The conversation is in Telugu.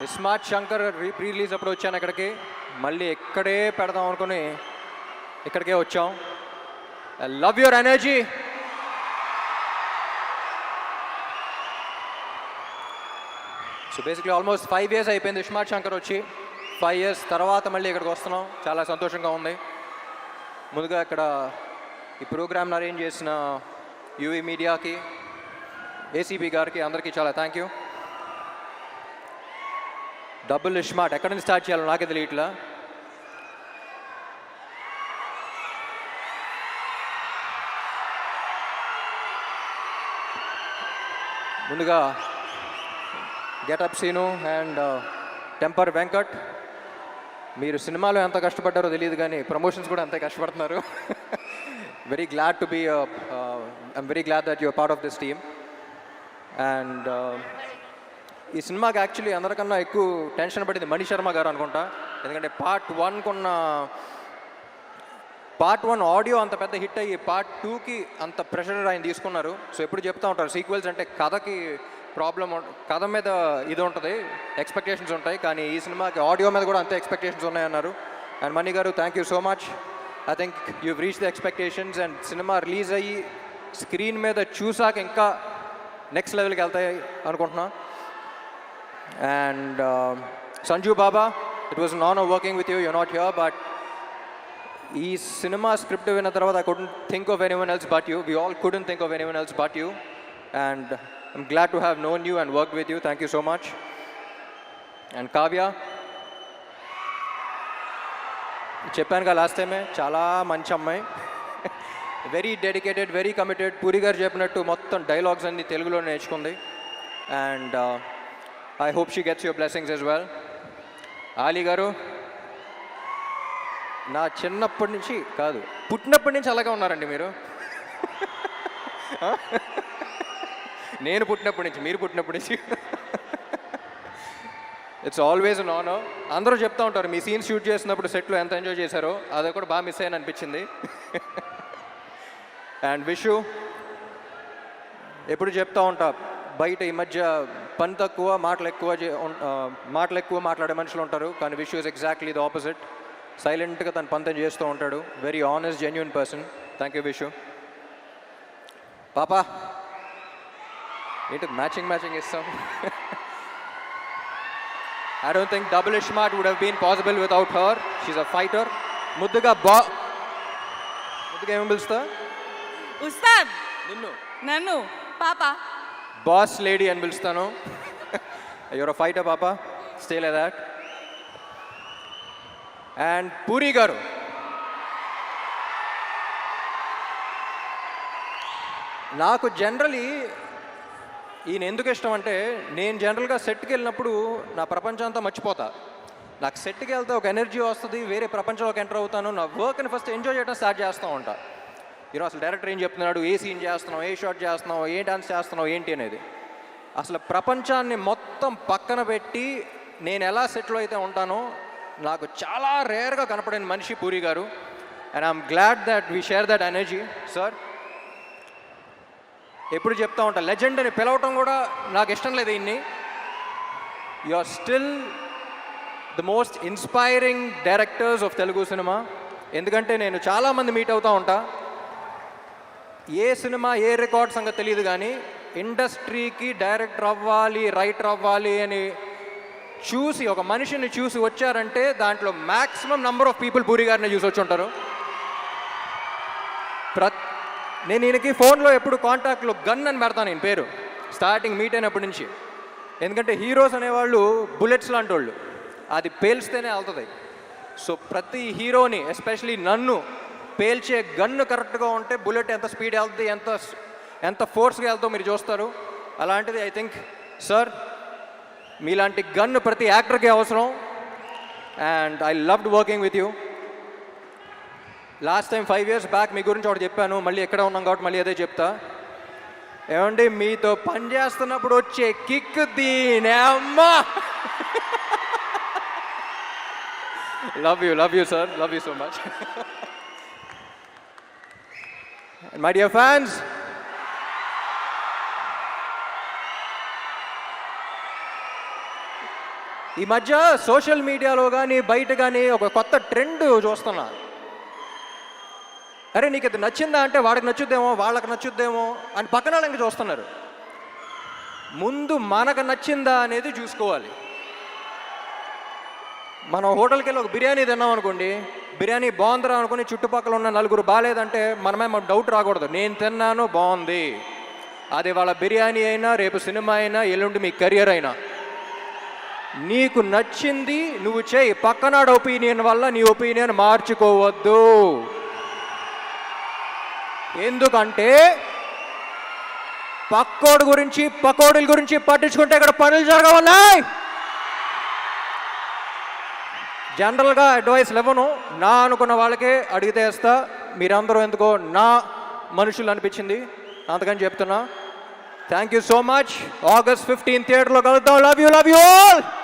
స్మార్ట్ శంకర్ ప్రీ రిలీజ్ అప్పుడు వచ్చాను ఇక్కడికి, మళ్ళీ ఇక్కడే పెడదాం అనుకుని ఇక్కడికే వచ్చాం. I love your energy. So basically almost 5 years అయిపోయింది స్మార్ట్ శంకర్ వచ్చి. 5 years తర్వాత మళ్ళీ ఇక్కడికి వస్తున్నాం, చాలా సంతోషంగా ఉంది. ముందుగా ఇక్కడ ఈ ప్రోగ్రామ్ని అరేంజ్ చేసిన యూవీ మీడియాకి, ఏసీబీ గారికి, అందరికీ చాలా థ్యాంక్ యూ. డబుల్ స్మార్ట్ ఎక్కడి నుంచి స్టార్ట్ చేయాలో నాకే తెలియట్లా. ముందుగా getup Seenu and temper Venkat, మీరు సినిమాలో ఎంత కష్టపడ్డారో తెలియదు కానీ ప్రమోషన్స్ కూడా అంతే కష్టపడుతున్నారు. Very glad to be I'm very glad that your part of this team. And ఈ సినిమాకి యాక్చువల్లీ అందరికన్నా ఎక్కువ టెన్షన్ పడింది మణి శర్మ గారు అనుకుంటా. ఎందుకంటే పార్ట్ 1 ఆడియో అంత పెద్ద హిట్ అయ్యి పార్ట్ 2కి అంత ప్రెషర్ ఆయన తీసుకున్నారు. సో ఎప్పుడు చెప్తూ ఉంటారు సీక్వెల్స్ అంటే కథకి ప్రాబ్లం, కథ మీద ఇది ఉంటుంది, ఎక్స్పెక్టేషన్స్ ఉంటాయి, కానీ ఈ సినిమాకి ఆడియో మీద కూడా అంతే ఎక్స్పెక్టేషన్స్ ఉన్నాయన్నారు. అండ్ మణి గారు, thank you so much. I think you reach the expectations. And cinema release అయ్యి స్క్రీన్ మీద చూసాక ఇంకా నెక్స్ట్ లెవెల్కి వెళ్తాయి అనుకుంటున్నా. And Sanju Baba, it was an honor working with you. You're not here, but ee cinema script vina tarvata I couldn't think of anyone else but you. We all couldn't think of anyone else but you, and I'm glad to have known you and worked with you. Thank you so much. And Kavya, చెప్పాను కదా లాస్ట్ టైమే, చాలా మంచి అమ్మాయి, very dedicated, very committed. Puri గారు చెప్పినట్టు మొత్తం డైలాగ్స్ అన్ని తెలుగులో నేర్చుకుంది. And I hope she gets your blessings as well. Ali garu, నా చిన్నప్పటి నుంచి కాదు, పుట్టినప్పటి నుంచి అలాగే ఉన్నారండి మీరు. నేను పుట్టినప్పటి నుంచి, మీరు పుట్టినప్పటి నుంచి. It's always an honour. అందరూ చెప్తూ ఉంటారు మీ సీన్స్ షూట్ చేసినప్పుడు సెట్లో ఎంత ఎంజాయ్ చేశారో, అది కూడా బాగా మిస్ అయ్యాను అనిపించింది. అండ్ విషు, ఎప్పుడు చెప్తూ ఉంటా బయట ఈ మధ్య పని తక్కువ మాటలు ఎక్కువ మాట్లాడే మనుషులు ఉంటారు, కానీ Vishu is exactly the opposite. సైలెంట్గా తన పని తను చేస్తూ ఉంటాడు. Very honest, genuine person. Thank you Vishu. పాపా ఏంటి మ్యాచింగ్ ఇస్తాం. I don't think double smart would have been possible without her. She's a fighter. ముద్దుగా ఏమని పిలుస్తా? ఉస్తాద్. నన్ను పాపా బాస్ లేడీ అని పిలుస్తాను. యువర్ అ ఫైటర్ పాపా, stay like that. And puri గారు, నాకు జనరలీ ఈయన ఎందుకు ఇష్టం అంటే, నేను జనరల్గా సెట్కి వెళ్ళినప్పుడు నా ప్రపంచం అంతా మర్చిపోతా. నాకు సెట్కి వెళ్తే ఒక ఎనర్జీ వస్తుంది, వేరే ప్రపంచంలోకి ఎంటర్ అవుతాను. నా వర్క్ని ఫస్ట్ ఎంజాయ్ చేయడం స్టార్ట్ చేస్తూ ఉంటా. ఈరోజు అసలు డైరెక్టర్ ఏం చెప్తున్నాడు, ఏ సీన్ చేస్తున్నావు, ఏ షాట్ చేస్తున్నావు, ఏ డాన్స్ చేస్తున్నావు ఏంటి అనేది, అసలు ప్రపంచాన్ని మొత్తం పక్కన పెట్టి నేను ఎలా సెట్లో అయితే ఉంటానో నాకు చాలా రేర్గా కనపడిన మనిషి పూరి గారు. And I'm glad that we share that energy. Sir ఎప్పుడు చెప్తా ఉంటా, లెజెండ్ అని పిలవటం కూడా నాకు ఇష్టం లేదు. ఇన్ని you are still the most inspiring directors of Telugu cinema. ఎందుకంటే నేను చాలామంది మీట్ అవుతూ ఉంటా, ఏ సినిమా ఏ రికార్డ్ సంగతి తెలియదు, కానీ ఇండస్ట్రీకి డైరెక్టర్ అవ్వాలి, రైటర్ అవ్వాలి అని చూసి ఒక మనిషిని చూసి వచ్చారంటే దాంట్లో maximum number of people puri గారిని చూసి వచ్చి ఉంటారు. నేను ఈయనకి ఫోన్లో ఎప్పుడు కాంటాక్ట్లో గన్ అని పెడతాను నేను పేరు, స్టార్టింగ్ మీట్ అయినప్పటి నుంచి. ఎందుకంటే హీరోస్ అనేవాళ్ళు బుల్లెట్స్ లాంటి వాళ్ళు, అది పేల్స్తేనే వెళ్తుంది. సో ప్రతి హీరోని, ఎస్పెషలీ నన్ను, పేల్చే గన్ను కరెక్ట్గా ఉంటే బుల్లెట్ ఎంత స్పీడ్ వెళ్తుంది, ఎంత ఫోర్స్గా వెళ్తుందో మీరు చూస్తారు. అలాంటిది ఐ థింక్ సార్ మీలాంటి గన్ను ప్రతి యాక్టర్కి అవసరం. And I loved working with you. Last time 5 years back మీ గురించి ఒకటి చెప్పాను, మళ్ళీ ఎక్కడ ఉన్నాం కాబట్టి మళ్ళీ అదే చెప్తా. ఏమండి, మీతో పని చేస్తున్నప్పుడు వచ్చే కిక్ దీనే అమ్మా. Love you sir, love you so much. My dear fans, ఈ మధ్య సోషల్ మీడియాలో కానీ బయట కానీ ఒక కొత్త ట్రెండ్ చూస్తున్నా. అరే నీకు ఇది నచ్చిందా అంటే వాడికి నచ్చుద్దేమో, వాళ్ళకి నచ్చుద్దేమో అని పక్కన వాళ్ళకి చూస్తున్నారు. ముందు మనకు నచ్చిందా అనేది చూసుకోవాలి. మనం హోటల్కి వెళ్ళి ఒక బిర్యానీ తిన్నాం అనుకోండి, బిర్యానీ బాగుందిరా అనుకుని చుట్టుపక్కల ఉన్న నలుగురు బాగాలేదంటే మనమే డౌట్ రాకూడదు. నేను తిన్నాను బాగుంది. అది వాళ్ళ బిర్యానీ అయినా, రేపు సినిమా అయినా, ఎల్లుండి మీ కెరియర్ అయినా, నీకు నచ్చింది నువ్వు చేయి. పక్కనాడు ఒపీనియన్ వల్ల నీ ఒపీనియన్ మార్చుకోవద్దు. ఎందుకంటే పక్కోడు గురించి పకోడీల గురించి పట్టించుకుంటే ఇక్కడ పనులు జరగవున్నాయి. జనరల్గా అడ్వైస్లు ఇవ్వను, నా అనుకున్న వాళ్ళకే అడిగితే వేస్తా. మీరందరూ ఎందుకో నా మనుషులు అనిపించింది, అందుకని చెప్తున్నా. Thank you so much. August 15 థియేటర్లో కలుద్దాం. Love you all.